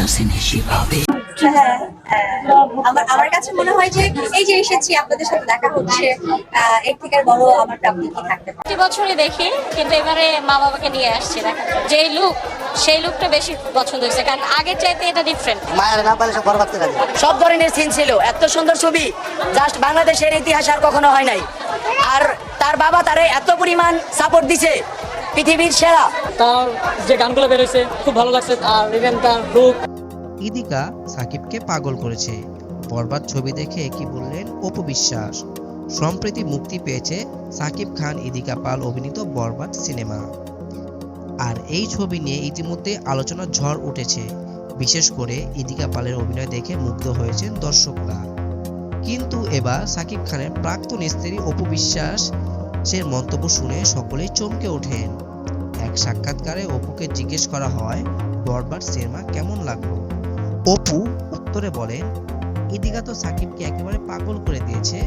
হাসিনী সেভাবে। হ্যাঁ, আমার কাছে মনে হয় যে এই যে এসেছি আপনাদের সাথে দেখা হচ্ছে, এর থেকে আর বড় আমার প্রাপ্তি কি থাকতে পারে। প্রতি বছরই দেখি, কিন্তু এবারে মা বাবাকে নিয়ে আসছি দেখার জন্য। যেই লুক, সেই লুকটা বেশি পছন্দ হয়েছে, কারণ আগের চাইতে এটা ডিফারেন্ট। মায়ের না পালে সব বরবাদ করে দিবে। সব ধরনের সিন ছিল, এত সুন্দর ছবি জাস্ট বাংলাদেশের ইতিহাস আর কখনো হয় নাই। আর তার বাবা তারে এত পরিমাণ সাপোর্ট দিছে, পৃথিবীর সেরা। তার যে গানগুলো বেরোয়েছে খুব ভালো লাগছে, আর ইভেন তার লুক। ইদিকা সাকিবকে পাগল করেছে। বরবাদ ছবি দেখে কি বললেন অপু বিশ্বাস। সম্প্রতি মুক্তি পেয়েছে সাকিব খান ইদিকা পাল অভিনীত বরবাদ সিনেমা। আর এই ছবি নিয়ে ইতিমধ্যে আলোচনার ঝড় উঠেছে। বিশেষ করে ইদিকা পালের অভিনয় দেখে মুগ্ধ হয়েছেন দর্শকরা। কিন্তু এবার সাকিব খানের প্রাক্তন স্ত্রী অপু বিশ্বাসের মন্তব্য শুনে সকলেই চমকে ওঠেন। এক সাক্ষাৎকারে অপুকে জিজ্ঞেস করা হয় বরবাদ সিনেমা কেমন লাগলো। অপু উত্তরে বলেন, ইদিকা তো সাকিবকে একেবারে পাগল করে দিয়েছে,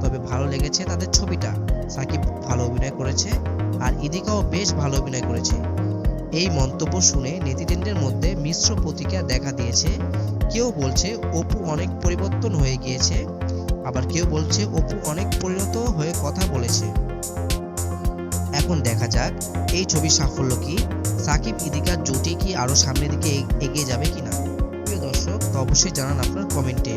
তবে ভালো লেগেছে তাদের ছবিটা। সাকিব ভালো অভিনয় করেছে আর ইদিকাও বেশ ভালো অভিনয় করেছে। এই মন্তব্য শুনে নেটিজেনদের মধ্যে মিশ্র প্রতিক্রিয়া দেখা দিয়েছে। কেউ বলছে অপু অনেক পরিবর্তন হয়ে গিয়েছে, আবার কেউ বলছে অপু অনেক পরিণত হয়ে কথা বলেছে। এখন দেখা যাক এই ছবির সাফল্য কি, সাকিব ইদিকার জুটি কি আরো সামনের দিকে এগিয়ে যাবে কিনা। প্রিয় দর্শক, তো অবশ্যই জানান আপনার কমেন্টে।